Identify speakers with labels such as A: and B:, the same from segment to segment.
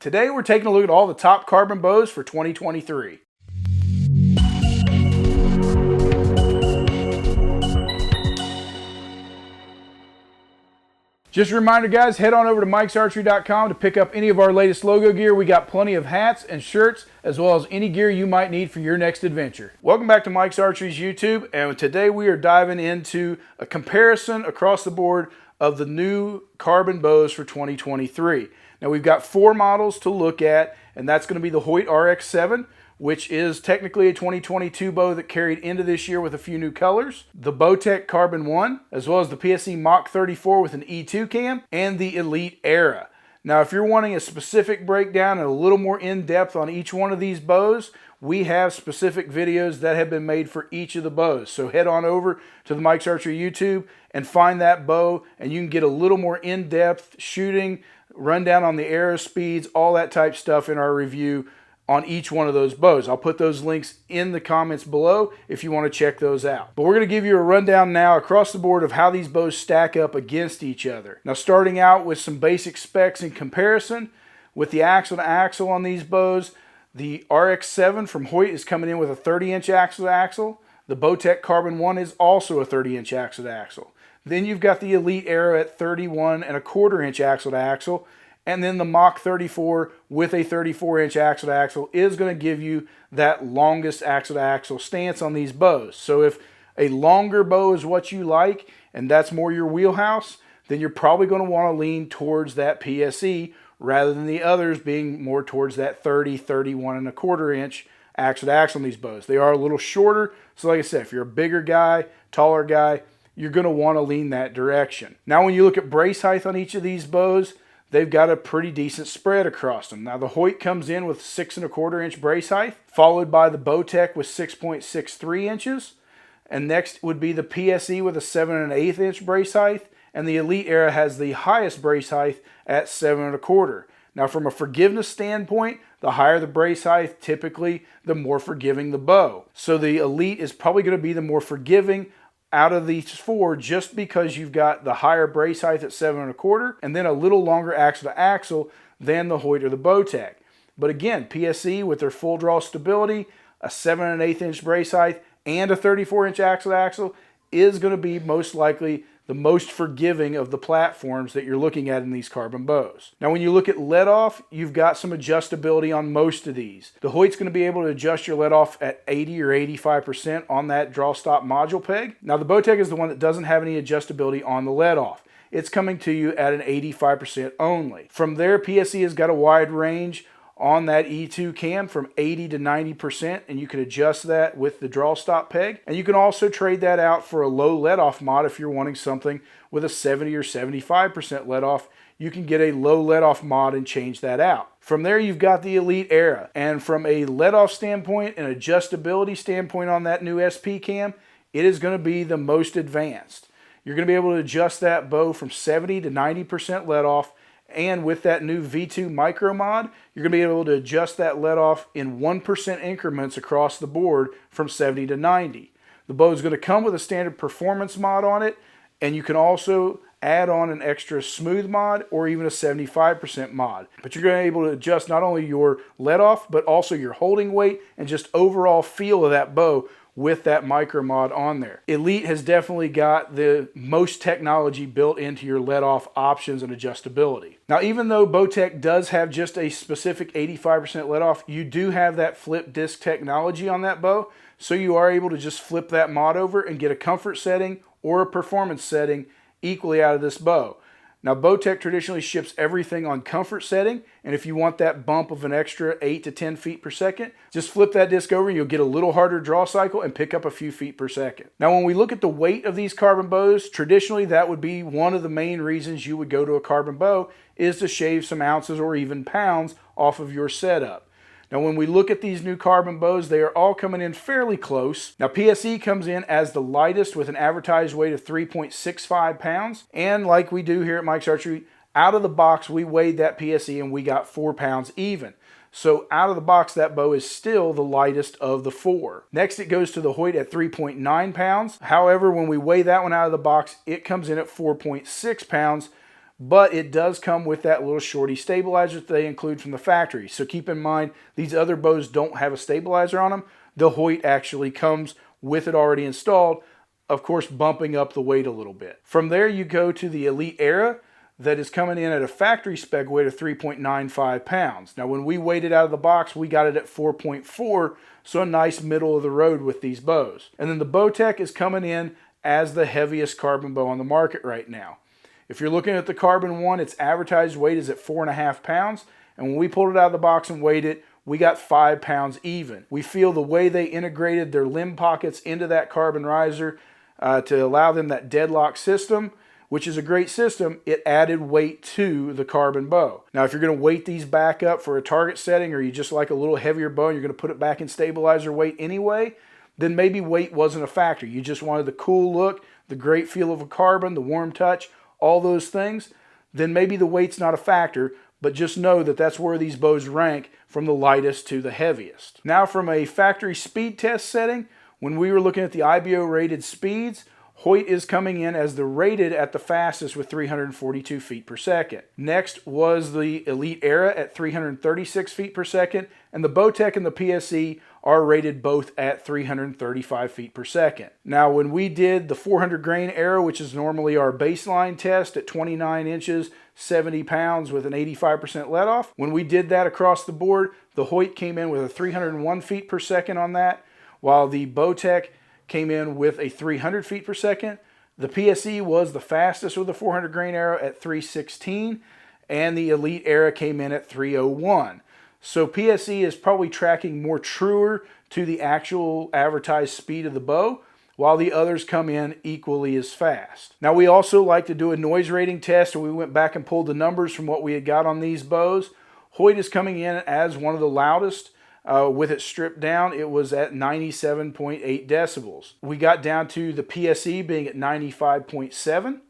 A: Today we're taking a look at all the top carbon bows for 2023. Just a reminder guys, head on over to mikesarchery.com to pick up any of our latest logo gear. We got plenty of hats and shirts as well as any gear you might need for your next adventure. Welcome back to Mike's Archery's YouTube, and today we are diving into a comparison across the board of the new carbon bows for 2023. Now we've got 4 models to look at, and that's going to be the Hoyt RX-7, which is technically a 2022 bow that carried into this year with a few new colors, the Bowtech Carbon One, as well as the PSE Mach 34 with an E2 cam, and the Elite Era. Now if you're wanting a specific breakdown and a little more in-depth on each one of these bows, we have specific videos that have been made for each of the bows. So head on over to the Mike's Archery YouTube and find that bow, and you can get a little more in-depth shooting, rundown on the arrow speeds, all that type stuff in our review on each one of those bows. I'll put those links in the comments below if you want to check those out. But we're going to give you a rundown now across the board of how these bows stack up against each other. Now starting out with some basic specs in comparison, with the axle to axle on these bows, the RX-7 from Hoyt is coming in with a 30-inch axle to axle. The Bowtech Carbon One is also a 30-inch axle to axle. Then you've got the Elite Era at 31.25-inch axle to axle, and then the Mach 34 with a 34-inch axle to axle is going to give you that longest axle to axle stance on these bows. So if a longer bow is what you like and that's more your wheelhouse, then you're probably going to want to lean towards that PSE rather than the others being more towards that 31.25-inch axle to axle on these bows. They are a little shorter, so like I said, if you're a bigger guy, taller guy, you're going to want to lean that direction. Now when you look at brace height on each of these bows, they've got a pretty decent spread across them. Now the Hoyt comes in with 6.25-inch brace height, followed by the Bowtech with 6.63 inches, and next would be the PSE with a 7.125-inch brace height, and the Elite Era has the highest brace height at 7.25. Now from a forgiveness standpoint, the higher the brace height, typically the more forgiving the bow. So the Elite is probably going to be the more forgiving out of these 4 just because you've got the higher brace height at 7.25 and then a little longer axle to axle than the Hoyt or the Bowtech. But again, PSE with their full draw stability, a 7.125-inch brace height, and a 34-inch axle to axle is going to be most likely the most forgiving of the platforms that you're looking at in these carbon bows. Now when you look at let off, you've got some adjustability on most of these. The Hoyt's going to be able to adjust your let off at 80 or 85% on that draw stop module peg. Now the Bowtech is the one that doesn't have any adjustability on the let off. It's coming to you at an 85% only. From there, PSE has got a wide range on that E2 cam from 80 to 90%, and you can adjust that with the draw stop peg. And you can also trade that out for a low let off mod if you're wanting something with a 70 or 75% let off. You can get a low let off mod and change that out. From there, you've got the Elite Era, and from a let off standpoint and adjustability standpoint on that new SP cam, it is going to be the most advanced. You're going to be able to adjust that bow from 70 to 90% let off. And with that new V2 micro mod, you're going to be able to adjust that let off in 1% increments across the board from 70 to 90. The bow is going to come with a standard performance mod on it, and you can also add on an extra smooth mod or even a 75% mod. But you're going to be able to adjust not only your let off, but also your holding weight and just overall feel of that bow with that micro mod on there. Elite has definitely got the most technology built into your let off options and adjustability. Now even though Bowtech does have just a specific 85% let off, you do have that flip disc technology on that bow, so you are able to just flip that mod over and get a comfort setting or a performance setting equally out of this bow. Now Bowtech traditionally ships everything on comfort setting, and if you want that bump of an extra 8 to 10 feet per second, just flip that disc over and you'll get a little harder draw cycle and pick up a few feet per second. Now when we look at the weight of these carbon bows, traditionally that would be one of the main reasons you would go to a carbon bow, is to shave some ounces or even pounds off of your setup. Now when we look at these new carbon bows, they are all coming in fairly close. Now PSE comes in as the lightest with an advertised weight of 3.65 pounds. And like we do here at Mike's Archery, out of the box we weighed that PSE and we got 4 pounds even. So out of the box that bow is still the lightest of the 4. Next it goes to the Hoyt at 3.9 pounds. However, when we weigh that one out of the box, it comes in at 4.6 pounds. but it does come with that little shorty stabilizer that they include from the factory. So keep in mind, these other bows don't have a stabilizer on them. The Hoyt actually comes with it already installed, of course bumping up the weight a little bit. From there you go to the Elite Era that is coming in at a factory spec weight of 3.95 pounds. Now when we weighed it out of the box, we got it at 4.4, so a nice middle of the road with these bows. And then the Bowtech is coming in as the heaviest carbon bow on the market right now. If you're looking at the Carbon One, its advertised weight is at 4.5 pounds, and when we pulled it out of the box and weighed it, we got 5 pounds even. We feel the way they integrated their limb pockets into that carbon riser to allow them that deadlock system, which is a great system, it added weight to the carbon bow. Now, if you're going to weight these back up for a target setting, or you just like a little heavier bow and you're going to put it back in stabilizer weight anyway, then maybe weight wasn't a factor. You just wanted the cool look, the great feel of a carbon, the warm touch, all those things, then maybe the weight's not a factor, but just know that that's where these bows rank from the lightest to the heaviest. Now from a factory speed test setting, when we were looking at the IBO rated speeds, Hoyt is coming in as the rated at the fastest with 342 feet per second. Next was the Elite Era at 336 feet per second, and the Bowtech and the PSE are rated both at 335 feet per second. Now when we did the 400 grain Era, which is normally our baseline test at 29 inches, 70 pounds with an 85% let off, when we did that across the board, the Hoyt came in with a 301 feet per second on that, while the Bowtech came in with a 300 feet per second. The PSE was the fastest with the 400 grain Era at 316, and the Elite Era came in at 301. So PSE is probably tracking more truer to the actual advertised speed of the bow, while the others come in equally as fast. Now we also like to do a noise rating test, and we went back and pulled the numbers from what we had got on these bows. Hoyt is coming in as one of the loudest. With it stripped down, it was at 97.8 decibels. We got down to the PSE being at 95.7,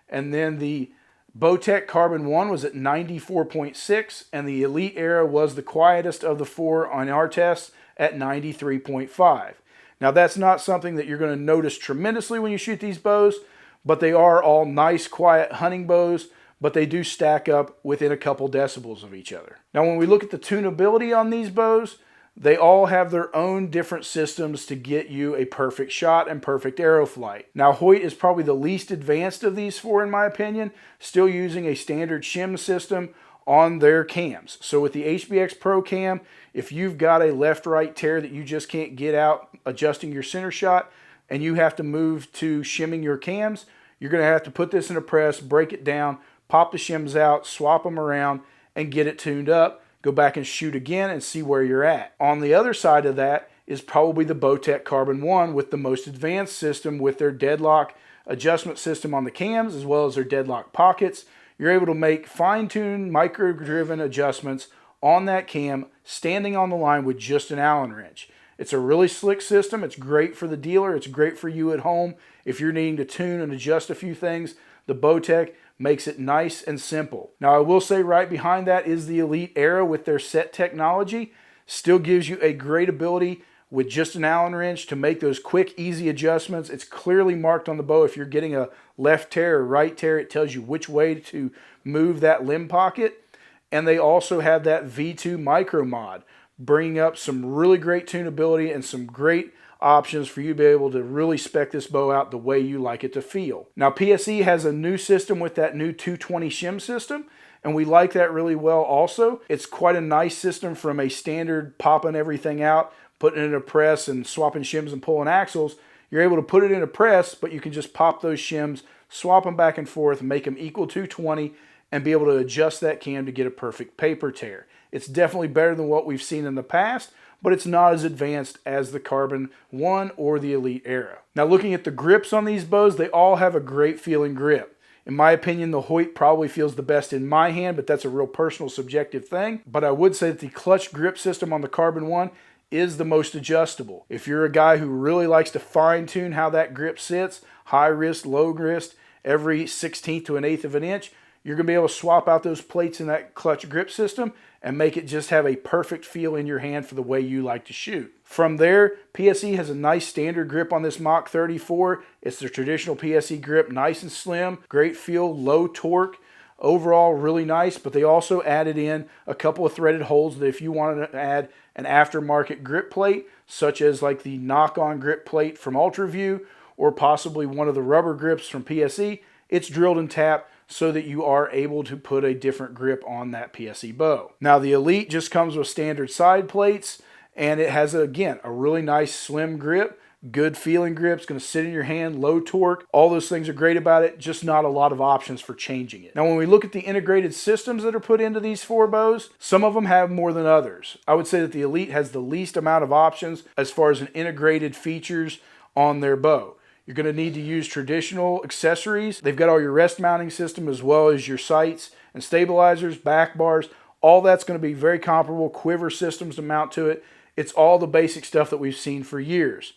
A: and then the Bowtech Carbon One was at 94.6, and the Elite Era was the quietest of the four on our tests at 93.5. Now that's not something that you're going to notice tremendously when you shoot these bows, but they are all nice, quiet hunting bows, but they do stack up within a couple decibels of each other. Now when we look at the tunability on these bows, they all have their own different systems to get you a perfect shot and perfect arrow flight. Now Hoyt is probably the least advanced of these four in my opinion, still using a standard shim system on their cams. So with the HBX Pro cam, if you've got a left-right tear that you just can't get out adjusting your center shot, and you have to move to shimming your cams, you're going to have to put this in a press, break it down, pop the shims out, swap them around, and get it tuned up. Go back and shoot again and see where you're at. On the other side of that is probably the Bowtech Carbon One with the most advanced system with their deadlock adjustment system on the cams as well as their deadlock pockets. You're able to make fine-tuned, micro-driven adjustments on that cam standing on the line with just an Allen wrench. It's a really slick system. It's great for the dealer. It's great for you at home. If you're needing to tune and adjust a few things, the Bowtech makes it nice and simple. Now I will say right behind that is the Elite Era with their set technology. Still gives you a great ability with just an Allen wrench to make those quick, easy adjustments. It's clearly marked on the bow. If you're getting a left tear or right tear, it tells you which way to move that limb pocket. And they also have that V2 micro mod, bringing up some really great tunability and some great options for you to be able to really spec this bow out the way you like it to feel. Now PSE has a new system with that new 220 shim system, and we like that really well also. It's quite a nice system from a standard popping everything out, putting it in a press and swapping shims and pulling axles. You're able to put it in a press, but you can just pop those shims, swap them back and forth, make them equal 220, and be able to adjust that cam to get a perfect paper tear. It's definitely better than what we've seen in the past, but it's not as advanced as the Carbon One or the Elite Era. Now looking at the grips on these bows, they all have a great feeling grip. In my opinion, the Hoyt probably feels the best in my hand, but that's a real personal subjective thing. But I would say that the clutch grip system on the Carbon One is the most adjustable. If you're a guy who really likes to fine tune how that grip sits, high wrist, low wrist, every 1/16 to 1/8 of an inch, you're going to be able to swap out those plates in that clutch grip system and make it just have a perfect feel in your hand for the way you like to shoot. From there, PSE has a nice standard grip on this Mach 34. It's the traditional PSE grip, nice and slim, great feel, low torque, Overall, really nice, but they also added in a couple of threaded holes that if you wanted to add an aftermarket grip plate, such as like the knock-on grip plate from UltraView, or possibly one of the rubber grips from PSE, it's drilled and tapped so that you are able to put a different grip on that PSE bow. Now the Elite just comes with standard side plates, and it has, again, a really nice slim grip, good feeling grip. It's going to sit in your hand, low torque. All those things are great about it, just not a lot of options for changing it. Now when we look at the integrated systems that are put into these 4 bows, some of them have more than others. I would say that the Elite has the least amount of options as far as an integrated features on their bow. You're going to need to use traditional accessories. They've got all your rest mounting system as well as your sights and stabilizers, back bars. All that's going to be very comparable. Quiver systems to mount to it. It's all the basic stuff that we've seen for years.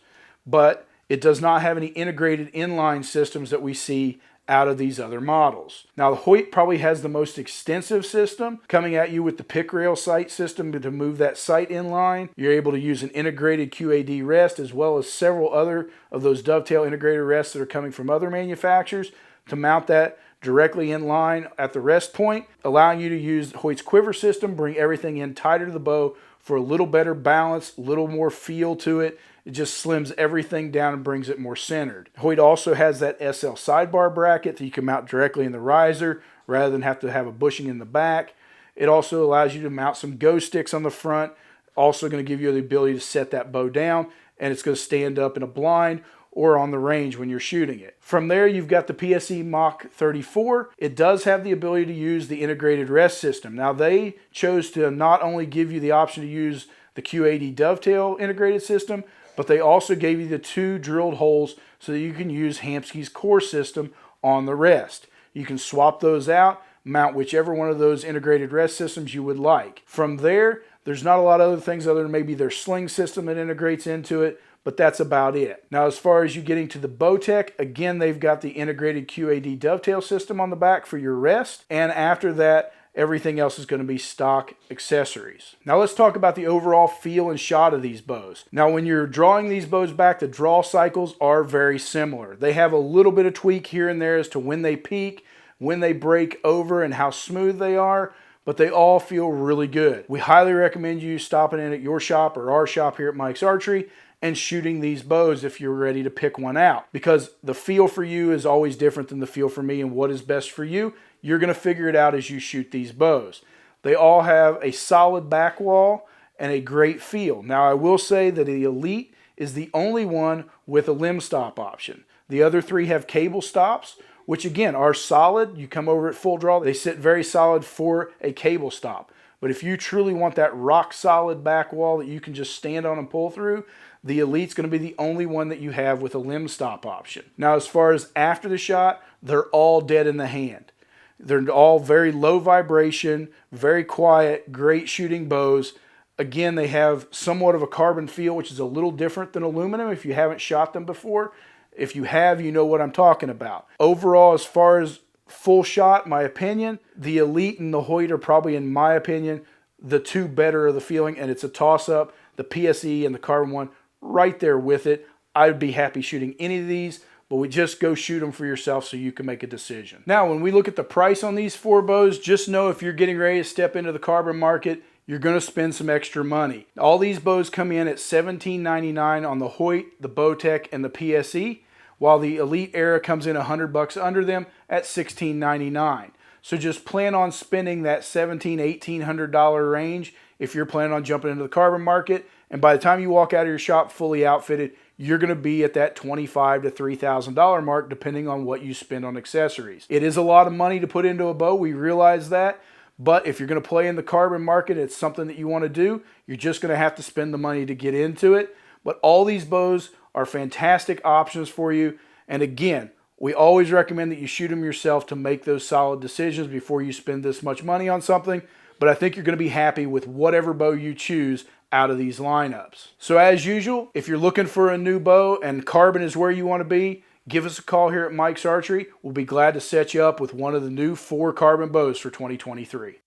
A: But it does not have any integrated inline systems that we see out of these other models. Now the Hoyt probably has the most extensive system, coming at you with the pick rail sight system to move that sight inline. You're able to use an integrated QAD rest as well as several other of those dovetail integrated rests that are coming from other manufacturers to mount that directly in line at the rest point, allowing you to use Hoyt's quiver system, bring everything in tighter to the bow for a little better balance, a little more feel to it. It just slims everything down and brings it more centered. Hoyt also has that SL sidebar bracket that you can mount directly in the riser rather than have to have a bushing in the back. It also allows you to mount some go sticks on the front. Also going to give you the ability to set that bow down, and it's going to stand up in a blind or on the range when you're shooting it. From there, you've got the PSE Mach 34. It does have the ability to use the integrated rest system. Now they chose to not only give you the option to use the QAD dovetail integrated system, but they also gave you the 2 drilled holes so that you can use Hamsky's core system on the rest. You can swap those out, mount whichever one of those integrated rest systems you would like. From there, there's not a lot of other things other than maybe their sling system that integrates into it, but that's about it. Now as far as you getting to the Bowtech, again, they've got the integrated QAD dovetail system on the back for your rest, and after that, everything else is going to be stock accessories. Now let's talk about the overall feel and shot of these bows. Now when you're drawing these bows back, the draw cycles are very similar. They have a little bit of tweak here and there as to when they peak, when they break over, and how smooth they are, but they all feel really good. We highly recommend you stopping in at your shop or our shop here at Mike's Archery and shooting these bows if you're ready to pick one out, because the feel for you is always different than the feel for me, and what is best for you, you're going to figure it out as you shoot these bows. They all have a solid back wall and a great feel. Now I will say that the Elite is the only one with a limb stop option. The other 3 have cable stops, which again are solid. You come over at full draw, they sit very solid for a cable stop. But if you truly want that rock solid back wall that you can just stand on and pull through, the Elite's going to be the only one that you have with a limb stop option. Now as far as after the shot, they're all dead in the hand. They're all very low vibration, very quiet, great shooting bows. Again, they have somewhat of a carbon feel, which is a little different than aluminum if you haven't shot them before. If you have, you know what I'm talking about. Overall, as far as full shot, my opinion, the Elite and the Hoyt are probably, in my opinion, the 2 better of the feeling, and it's a toss-up. The PSE and the Carbon One right there with it. I'd be happy shooting any of these, but we just go shoot them for yourself so you can make a decision. Now, when we look at the price on these 4 bows, just know if you're getting ready to step into the carbon market, you're going to spend some extra money. All these bows come in at $17.99 on the Hoyt, the Bowtech, and the PSE, while the Elite Era comes in $100 under them at $16.99. So just plan on spending that $1,700, $1,800 range if you're planning on jumping into the carbon market. And by the time you walk out of your shop fully outfitted, you're going to be at that $2,500 to $3,000 mark depending on what you spend on accessories. It is a lot of money to put into a bow, we realize that, but if you're going to play in the carbon market, it's something that you want to do, you're just going to have to spend the money to get into it. But all these bows are fantastic options for you, and again, we always recommend that you shoot them yourself to make those solid decisions before you spend this much money on something, but I think you're going to be happy with whatever bow you choose out of these lineups. So as usual, if you're looking for a new bow and carbon is where you want to be, give us a call here at Mike's Archery. We'll be glad to set you up with one of the new 4 carbon bows for 2023.